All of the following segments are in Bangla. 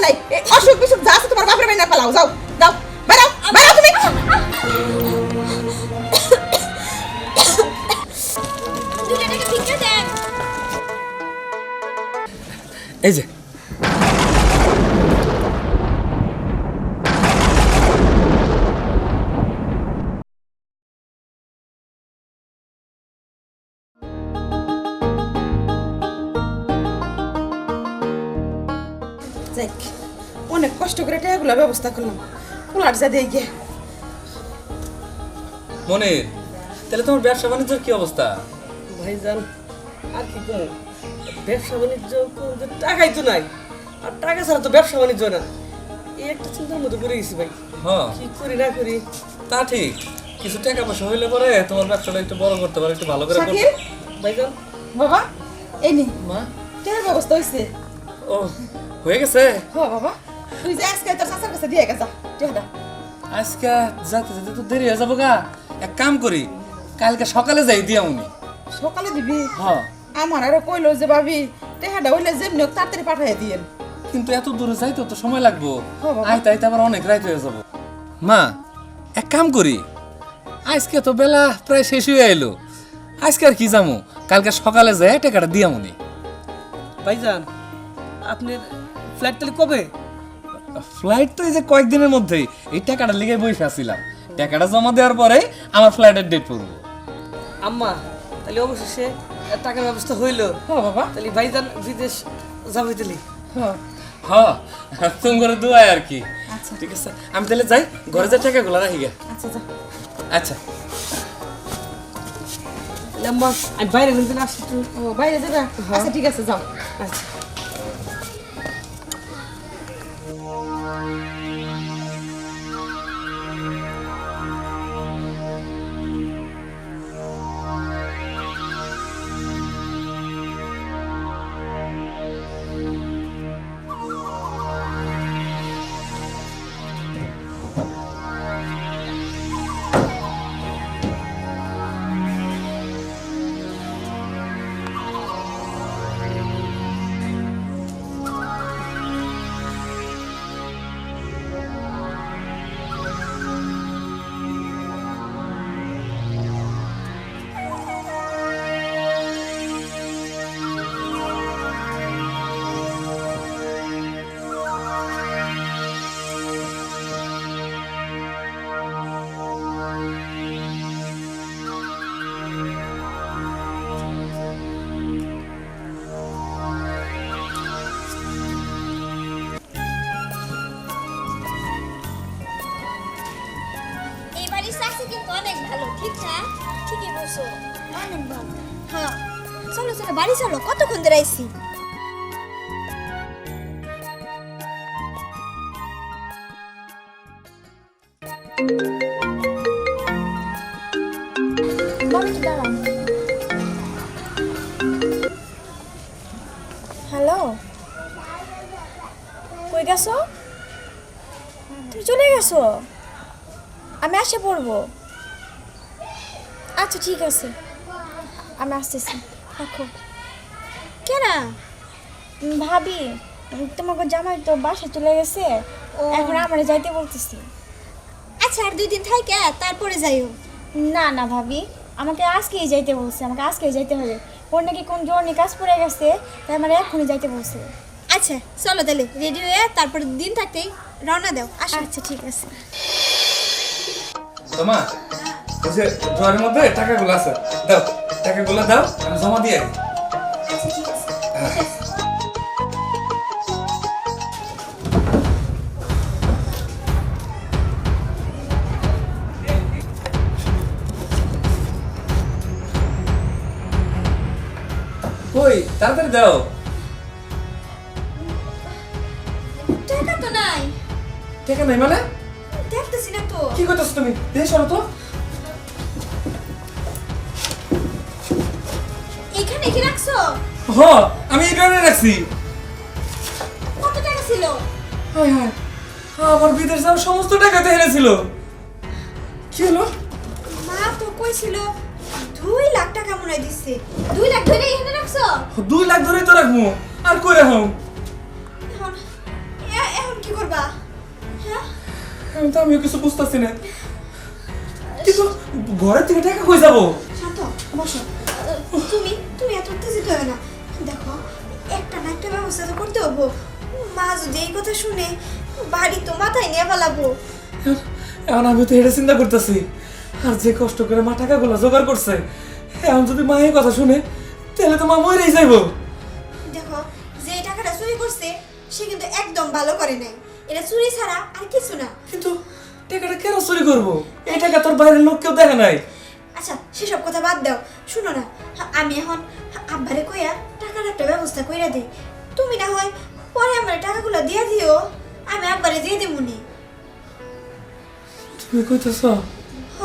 নাই অসুখ বিসুখ যা আছে তোমার বাপের বাড়ি না পালাও যাও যাও বেরাও বেরাও তুমি এই যে যাক অনেক কষ্ট করে টাকাগুলো ব্যবস্থা করলাম পোলার যা দিয়ে গিয়ে মনির তাহলে তোমার ব্যবসা বাণিজ্যের কি অবস্থা? ভাইজান আর কি করবো, ব্যবসা বাণিজ্য করতে টাকাই তো নাই, আর টাকা ছাড়া তো ব্যবসা বাণিজ্য না। এই একটা চিন্তার মধ্যে পড়ে গেছি ভাই, হ্যাঁ কি করি না করি। তা ঠিক, কিছু টাকা পয়সা হইলে পরে তোমার ব্যবসাটা একটু বড় করতে পারো, একটু ভালো করে করতে। শাকিল ভাইজান বাবা এই নে মা টাকার ব্যবস্থা হইছে ও হয়ে গেছে। হ্যাঁ বাবা তুই যে আজকে তোর চাচার কাছে দিয়ে গেছা টাকাটা আজকে যেতে যেতে তো দেরি হয়ে যাবো গা, এক কাম করি কালকে সকালে যাই দিয়া উনি। সকালে দিবি হ্যাঁ আমার আরো কইলো যে ভাবি টাকাটা হইলে যেমনি হোক তাড়াতাড়ি পাঠাই দিয়েন কিন্তু এত দূরে যাইতে তো সময় লাগবো, হ্যাঁ বাবা। আইতে আইতে আবার অনেক রাত হয়ে যাবো। মা এক কাম করি, আজকে তো বেলা প্রায় শেষ হয়ে এলো, আজকে আর কি যাবো, কালকে সকালে যাই টাকাটা দিয়া উনি। ভাইজান আপনার ফ্লাইট তাহলে কবে? ফ্লাইট তো এই যে কয়েকদিনের মধ্যেই, এই টাকাটা লিগে বসে আসছিলাম, টাকাটা জমা দেওয়ার পরে আমার ফ্লাইটের ডেট পড়বো। আম্মা তাহলে অবশেষে টাকার ব্যবস্থা হইলো, হ্যাঁ বাবা তাহলে ভাইজান বিদেশ যাবো তাহলে। হ্যাঁ হ্যাঁ তুমি করে দোয়াই আর কি। আচ্ছা ঠিক আছে আমি তাহলে যাই, ঘরে যা টাকাগুলো রাখি গে। আচ্ছা যা আচ্ছা তাহলে আম্মা আমি বাইরে ঘুরতে আসছি একটু। ও বাইরে যাবে আচ্ছা ঠিক আছে যাও আচ্ছা এই বাড়ির চাকরি কিন্তু অনেক ভালো, ঠিক না? ঠিকই বলছো, অনেক ভালো। হ্যাঁ চলো চলো বাড়ি চলো, কতক্ষণ ধরে আইছি। হ্যালো কই গেছো? তুমি চলে গেছো? আমি আসে পড়বো। আচ্ছা ঠিক আছে আমি আসতেছি, রাখো। কেনা ভাবি তোমাকে জামাই তো বাসা চলে গেছে, এখন আমার যাইতে বলতেছি। আচ্ছা আর 2 দিন থাইকা তারপরে যাইও। না না ভাবি আমাকে আজকেই যাইতে বলছে, আমাকে আজকেই যাইতে হবে। ওর নাকি কোন জরুরি কাজ পড়ে গেছে, তাই আমার এখনই যাইতে বলছে। আচ্ছা চলো তাহলে রেডি হয়ে তারপর দিন থাকতেই রওনা দাও। আচ্ছা ঠিক আছে। তোমা ওই যে ড্রয়ারের মধ্যে টাকাগুলো আছে, দাও টাকাগুলো দাও, আমি জমা দিয়ে আসি। আচ্ছা ঠিক আছে। কই তাড়াতাড়ি দাও। টাকা তো নাই। টাকা নাই মানে? দেখতেছি না তো। কি করতেছ তুমি? দেশ সরো তো। এখানে কি রাখছো? হ আমি এই ড্রয়ারে রাখছি। কত টাকা ছিল? হায় হায় আমার বিদেশ যাওয়ার সমস্ত টাকা তো হেরেছিল। কি হলো? মা তো কইছিল 2 লাখ টাকা মনে দিচ্ছে। 2 লাখ ধরে এখানে রাখছো? 2 লাখ ধরেই তো রাখবো, আর কই রাখো? এখন করবা? হ্যাঁ আমি তো আমিও কিছু বুঝতেছি না, কিন্তু ঘরের থেকে টাকা কই যাবো? শান্ত বসো। তুমি তুমি এত উত্তেজিত হবে না। দেখো একটা না একটা ব্যবস্থা তো করতে হবো। মা যদি এই কথা শুনে বাড়ি তো মাথায় নিয়ে পালাবো। এখন আমি তো এটা চিন্তা করতেছি, আর যে কষ্ট করে মা টাকাগুলো জোগাড় করছে, এখন যদি মা এই কথা শুনে তাহলে তো মা মরেই যাইবো। দেখো যে এই টাকাটা চুরি করছে সে কিন্তু একদম ভালো করে নাই। এটা চুরি ছাড়া আর কিছু না। কিন্তু টাকাটা কেন চুরি করবো? এই টাকা তোর বাইরের লোক কেউ দেখে নাই। আচ্ছা সেসব কথা বাদ দাও। শুনো না, আমি এখন আব্বারে কইয়া টাকার একটা ব্যবস্থা কইরা দেই। তুমি না হয় পরে আমার টাকাগুলো দিয়ে দিও, আমি আব্বারে দিয়ে দেবো নি। তুমি কইতেছ হ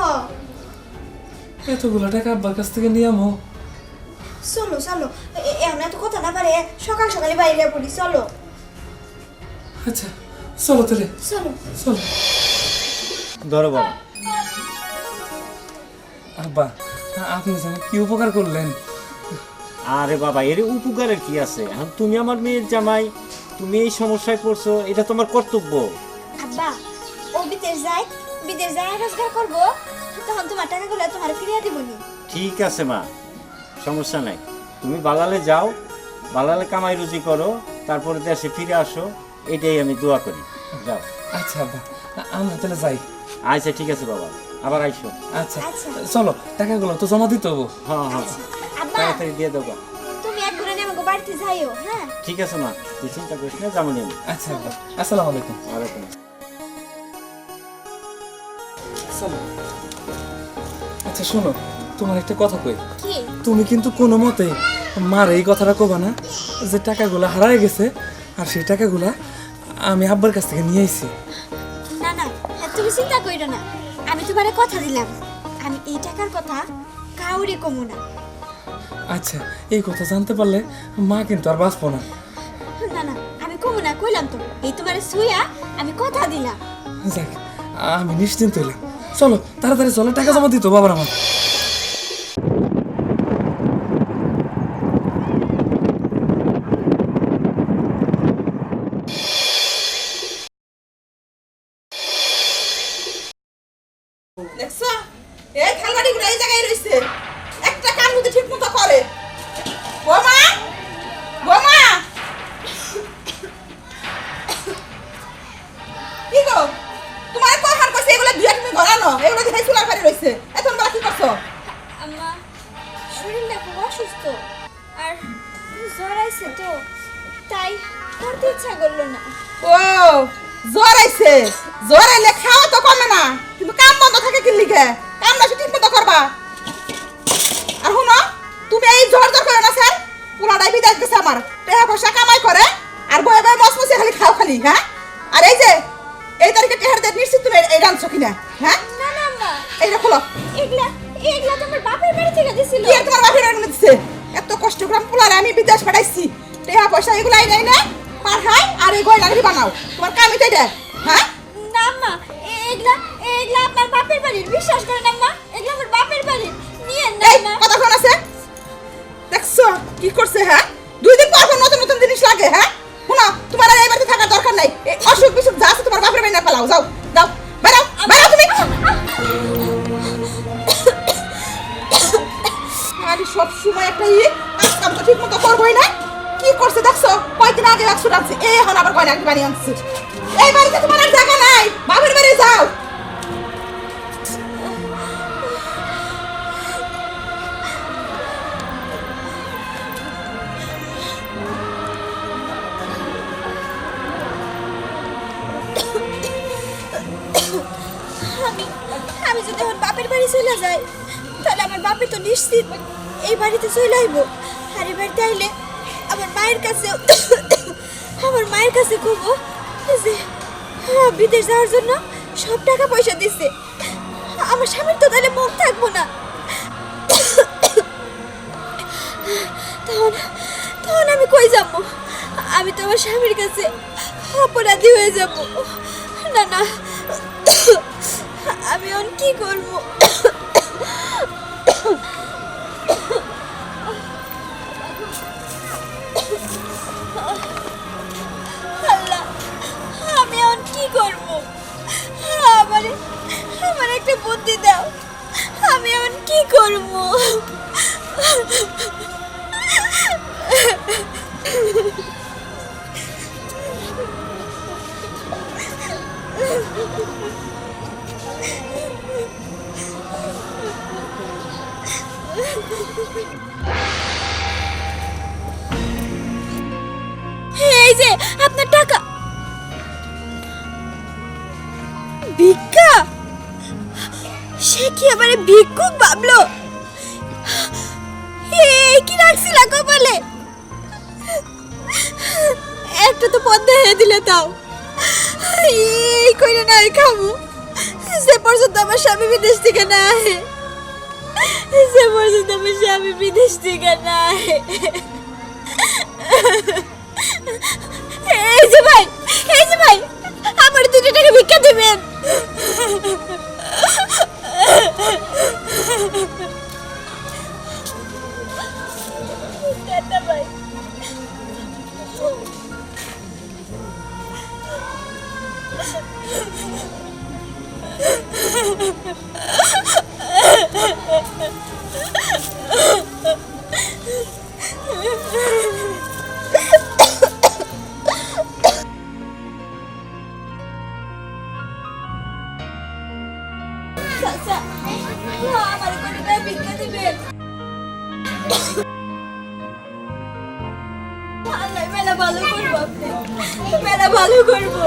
এতগুলো টাকা আব্বার কাছ থেকে নিয়ে আমো? চলো চলো, এমন এত কথা না পারে সকাল সকালে বাইরে পড়ি। চলো আচ্ছা চলো তাহলে, চলো। চলো। ধরো বাবা। আব্বা, আপনি যেন কি উপকার করলেন। আরে বাবা, এর উপকারের কি আছে? এখন তুমি আমার মেয়ের জামাই, তুমি এই সমস্যায় পড়ছো, এটা তোমার কর্তব্য। আব্বা ও বিদেশ যায় রোজগার করবো, তখন তোমার টাকাগুলো তোমার ফিরিয়ে দিব নি। ঠিক আছে মা, সমস্যা নাই। তুমি বালালে যাও, বালালে কামাই রুজি করো, তারপরে দেশে ফিরে আসো, এটাই আমি দোয়া করি। যাও। আচ্ছা আব্বা, আমরা তাহলে যাই। আচ্ছা ঠিক আছে বাবা, আবার আইসো। আচ্ছা আচ্ছা। চলো, টাকাগুলো তো জমা দিতে হবো। হ্যাঁ হ্যাঁ, আব্বা তাড়াতাড়ি দিয়ে দেবো। তুমি একবার আমাকে বাড়িতে যাইও। হ্যাঁ ঠিক আছে মা, তুই চিন্তা করিস না, যেমন আমি। আচ্ছা আব্বা, আসসালামু আলাইকুম। ওয়ালাইকুম আসসালাম। চলো। আচ্ছা শোনো, তোমার একটা কথা কই। কি? তুমি কিন্তু কোনো মতে মার এই কথাটা কবা না যে টাকাগুলো হারায় গেছে, আর সেই টাকাগুলা আমি আব্বার কাছ থেকে নিয়ে আইছি। না না, তুমি চিন্তা কইরো না। আমি তোমারে কথা দিলাম, আমি এই টাকার কথা কাউরে কমু না। আচ্ছা, এই কথা জানতে পারলে মা কিন্তু আর বাঁচবো না। না না, আমি কমু না, কইলাম তো। এই তোমারে সুইয়া আমি কথা দিলাম। যাক, আমি নিশ্চিন্ত হইলাম। চলো তাড়াতাড়ি চলো, টাকা জমা দিত বাবার আমার। দেখছো এই খালবাড়ি গুলো এই জায়গায় রইছে, একটা কাম যদি ঠিক মতো করে। বোমা বোমা, কি গো তোমার কখন কইছে এগুলো দুই তুমি ঘরানো, এগুলো দেখে চুলার ফাড়ি রইছে, এখন বলা কি করছো? আম্মা শরীরটা খুব অসুস্থ, আর জ্বর আইছে তো, তাই করতে ইচ্ছা করলো না। ও জ্বর আইছে, জ্বর আইলে খাওয়া তো কমে না, কিন্তু কাম বন্ধ থাকে কি লিখে? কাম না ঠিক মতো করবা। আর শুনো, তুমি এই জ্বর জ্বর করে না স্যার, পুরাটাই বিদায় গেছে আমার, টাকা পয়সা কামাই করে আর বয়ে বয়ে মসমসে খালি খাও খালি। হ্যাঁ, আর এই যে এই তারিখে টেহার দিয়ে নিশ্চিত তুমি এই রাঁধছো কিনা? হ্যাঁ, না না আম্মা, এইটা খোলো। এগুলা এগুলা তোমার বাপের বাড়ি থেকে দিছিল। কি আর তোমার বাপের বাড়ি দিচ্ছে? এত কষ্ট করে পোলারে আমি বিদেশ পাঠাইছি, টাকা পয়সা এগুলাই নাই না পাঠাই, আর এই গয়নাগুলি বানাও, তোমার কামই তো এটা। হ্যাঁ, না আম্মা, এগুলা এগুলা আপনার বাপের বাড়ির, বিশ্বাস করেন আম্মা, এগুলা আমার বাপের বাড়ির। নিয়ে না এই না। কথা শোন আছে, দেখছো কি করছে? হ্যাঁ, দুই দিন পর পর নতুন নতুন জিনিস লাগে। হ্যাঁ, শোনো, তোমার আর এই বাড়িতে থাকার দরকার নাই। এই অসুখ বিসুখ যা আছে তোমার বাপের বাড়ি না পালাও, যাও যাও, বেরাও বেরাও তুমি। আরে সব সময় একটা কাজ তো ঠিক মতো করবোই না। কি করছে দেখছো? কয়দিন আগে একশো টানছে, এই এখন আবার কয়না বাড়ি আনছে। এই বাড়িতে তোমার আর জায়গা নাই, বাপের বাড়ি যাও। আমি আমি যদি এখন বাপের বাড়ি চলে যাই, তাহলে আমার বাপে তো নিশ্চিত এই বাড়িতে চলে আইব। আর এই বাড়িতে আইলে আমার মায়ের কাছে কব যে বিদেশ যাওয়ার জন্য সব টাকা পয়সা দিচ্ছে। আমার স্বামীর তো তাহলে মুখ থাকবো না। তখন তখন আমি কই যাব? আমি তো আমার স্বামীর কাছে অপরাধী হয়ে যাব। না না, আমি এখন কি করব? আল্লাহ, আমি এখন একটা বুদ্ধি দাও, আমি এখন কি করব? এই যে আপনার টাকা। ভিক্ষা? সে কি আমারে ভিক্ষুক ভাবলো? এই কি রাখছিল কপালে? একটা তো পথ দেখে দিলে তাও। এই কইলে না খাবো সে পর্যন্ত আমার স্বামী বিদেশ থেকে না আহে, সে পর্যন্ত আমার স্বামী বিদেশ থেকে না আহে। এই যে ভাই, এই যে ভাই, আমার 2 টাকা ভিক্ষা দিবেন। টাটা ভাই। চাচা, আমার কোনটা ভিক্ষা দিবেন? আল্লাহ মেলা ভালো করবো, আপনি মেলা ভালো করবো।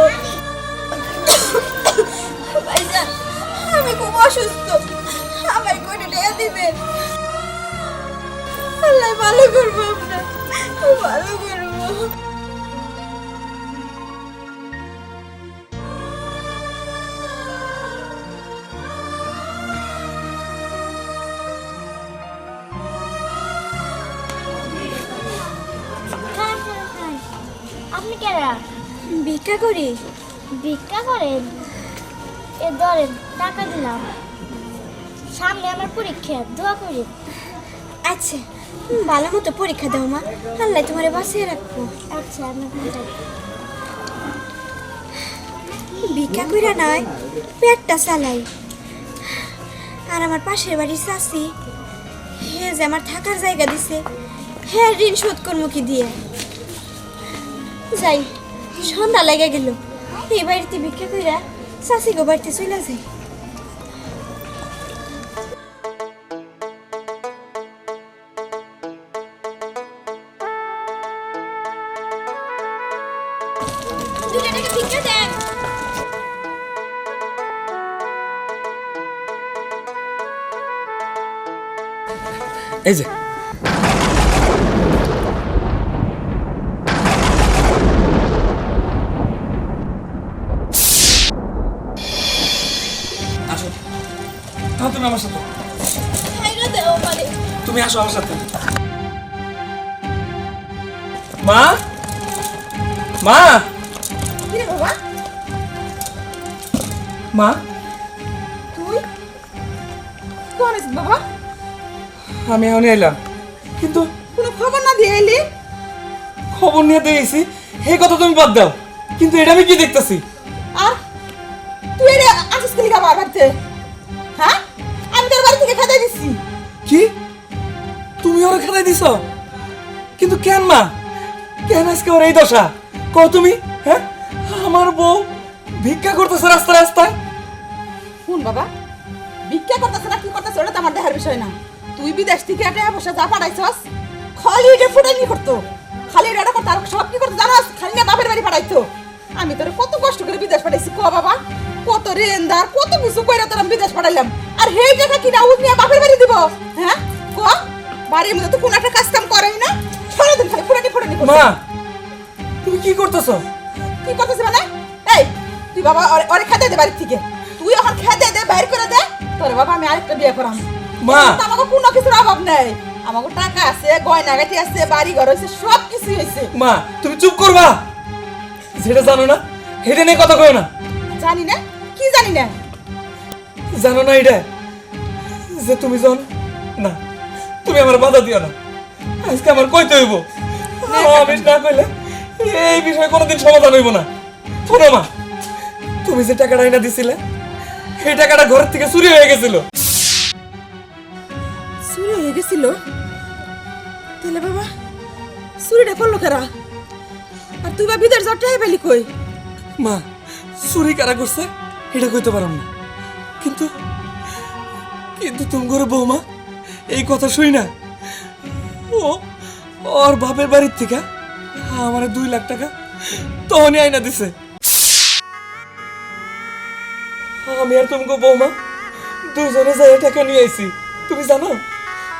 ভাইজান, আমি খুব অসুস্থ, আমার কোনটা দিবেন? আল্লাহ ভালো করবো, আপনার ভালো করবো। আপনি কেরা? ভিক্ষা করি। ভিক্ষা করেন? এ ধরেন, টাকা দিলাম। সামনে আমার পরীক্ষা, দোয়া করি। আচ্ছা, ভালো মতো পরীক্ষা দাও মা, আল্লাহ তোমারে বাঁচিয়ে রাখবো। আচ্ছা, আমি যাই। ভিক্ষা কইরা নয়, পেটটা চালাই। আর আমার পাশের বাড়ির চাচি, হে যে আমার থাকার জায়গা দিছে, হ্যাঁ ঋণ শোধ করবো কি দিয়ে? যাই, সন্ধ্যা লেগে গেল, এই বাড়িতে ভিক্ষা কইরা চাচি গো বাড়িতে চলে যাই। ভিক্ষা দেন। এই যে আসো, তাও তুমি আমার সাথে, খাইরা দাও মানে। তুমি আসো আমার সাথে। মা, মা, কি রে বাবা, মা, তুই কোন আছিস বাবা? আমি এখন এলাম, কিন্তু কোনো খবর না দিয়ে এলি? খবর নিয়ে দিয়েছি, এই কথা তুমি বাদ দাও, কিন্তু এটা আমি কি দেখতেছি? আর তুই এর আসিস কি লিখা আমার বাড়িতে? হ্যাঁ, আমি তোর বাড়ি থেকে খেতে দিচ্ছি। কি তুমি ওরা খেলাই দিছ? কিন্তু কেন মা, কেন আজকে ওর এই দশা? কও তুমি। হ্যাঁ, আমার বউ ভিক্ষা করতেছে রাস্তায় রাস্তায়। শুন বাবা, ভিক্ষা করতেছে না কি করতেছে ওটা তো আমার দেখার বিষয় না। তুই বিদেশ থেকে টাকা পয়সা যা পাঠাইছস, খালি এটা ফুটানি করতো, খালি এটা করতো, আর সব কি করতো জানাস? খালি না বাপের বাড়ি পাঠাইতো। আমি তোর কত কষ্ট করে বিদেশ পাঠাইছি ক বাবা, কত রেন্দার কত কিছু কইরা তোর আমি বিদেশ পাঠাইলাম, আর সেই টাকা কিনা উঠ নিয়ে বাপের বাড়ি দিব? হ্যাঁ ক, বাড়ির মধ্যে তো কোনো একটা কাজ কাম করেই না, সারাদিন খালি ফুটানি ফুটানি করছিস। মা, তুমি কি করতেছো? কি করতেছিস মানে? এই তুই বাবা ওরে খেতে দে বাড়ি থেকে, তুই এখন খেতে দে, বাইর করে দে। তোর বাবা আমি আরেকটা বিয়ে করাম। মা, আমাকে কোনো কিছুর অভাব নেই, আমাকে টাকা আছে, গয়নাগাটি আছে, বাড়ি ঘর হয়েছে, সব কিছু হয়েছে। মা তুমি চুপ করবা, যেটা জানো না সেটা নিয়ে কথা কয় না। জানি না, কি জানি না? জানো না এটা যে তুমি জন না, তুমি আমার বাধা দিও না, আজকে আমার কইতে হইব, আমি না কইলে এই বিষয়ে কোনোদিন সমাধান হইব না। শোনো মা, তুমি যে টাকাটা আইনা দিছিলে এই টাকাটা ঘর থেকে চুরি হয়ে গেছিল। চুরি হয়ে গেছিল? তাহলে বাবা চুরিটা করলো কারা? আর তুই বা বিদের জ্বরটা পেলি কই? মা, চুরি কারা করছে এটা কইতে পারম না, কিন্তু কিন্তু তুমি করে বৌমা এই কথা শুই না ও ওর বাপের বাড়ির থেকে আমার 2 লাখ টাকা তখনই আইনা দিছে। আমি আর তুমি বৌমা দুজনে যাই টাকা নিয়ে আইছি। তুমি জানো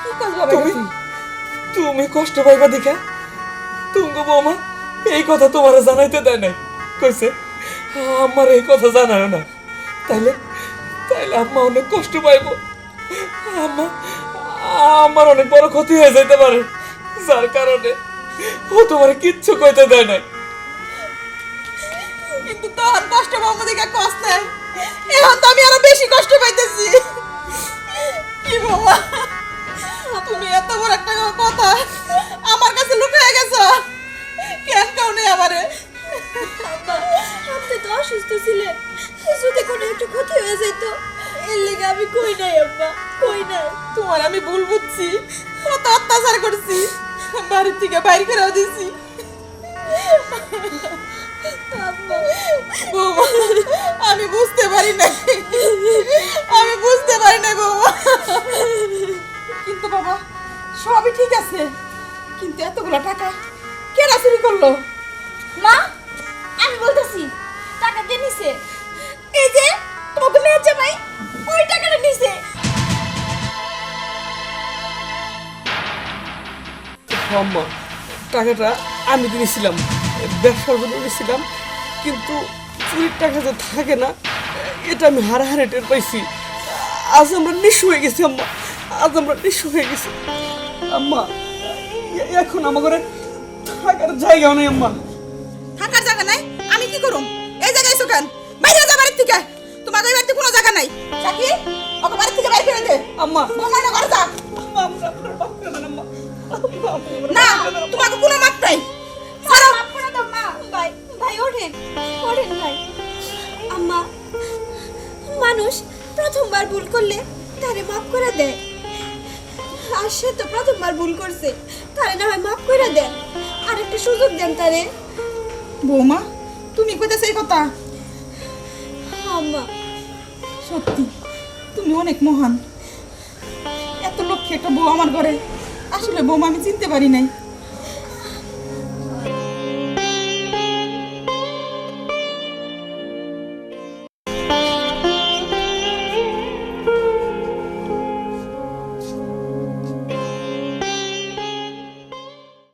কি কাজ বাবা তুমি এটা? তুমি কষ্ট পাইবা দেখা তুমি বৌমা এই কথা তোমার জানাইতে দেয় নাই, কইছে আমার এই কথা জানায় না, তাইলে তাইলে আম্মা অনেক কষ্ট পাইব, আম্মা আমার অনেক বড় ক্ষতি হয়ে যেতে পারে, যার কারণে ও তোমার কিচ্ছু কইতে দেয় নাই। কিন্তু তোর কষ্ট পাবো দেখে কষ্ট নেই, এখন তো আমি আরো বেশি কষ্ট পাইতেছি। কি বাবা, তুমি এত বড় একটা কথা আমার কাছে লুকিয়ে গেছো কেন? কেউ নেই আমারে? আপনি তো অসুস্থ ছিলেন, যদি কোনো একটু ক্ষতি হয়ে যেত এর লেগে আমি কই নাই আব্বা, কই নাই। তোমার আমি ভুল বুঝছি, কত অত্যাচার করছি, বাড়ির থেকে বাইর করেও দিছি। বৌমা, আমি বুঝতে পারি নাই, আমি বুঝতে পারি নাই বৌমা। কিন্তু বাবা সবই ঠিক আছে, কিন্তু এতগুলো টাকা কেনা চুরি করলো? মা, আমি বলতেছি টাকা কে নিছে? এই যে তোমাকে মেয়ের জামাই ওই টাকাটা নিছে। আম্মা, টাকাটা আমি দিয়েছিলাম, ব্যবসার জন্য দিয়েছিলাম, কিন্তু চুরির টাকা যে থাকে না এটা আমি হারাহারি টের পাইছি। আজ আমরা নিঃস্ব হয়ে গেছি আম্মা, আজ আমরা নিঃস্ব হয়ে গেছি আম্মা। এখন আমার ঘরে থাকার জায়গাও নেই আম্মা। থাকার জায়গা নাই, আমি কি করুম? এই জায়গায় এসো কেন? বাইরে যা বাড়ির থেকে, তোমার ওই বাড়িতে কোনো জায়গা নাই। চাকি ওকে বাড়ির থেকে বাইরে করে দে। আম্মা, বৌমা না ঘরে যা। আমরা আপনার বাপ করে দেন আম্মা। না, তোমাকে কোনো মাপ নাই। ছাড়ো। মাফ করে দাও মা। ভাই, ভাই ওঠেন, ওঠেন ভাই। আম্মা, মানুষ প্রথমবার ভুল করলে তারে মাফ করে দেয়, আর সে তো প্রথমবার ভুল করছে, তারে না হয় মাফ করে দেন, আর একটা সুযোগ দেন তারে। বৌমা, তুমি কইতেছ এই কথা? আম্মা, সত্যি তুমি অনেক মহান। এত লক্ষ্যে একটা বউ আমার ঘরে, আসলে বৌমা আমি চিনতে পারি নাই।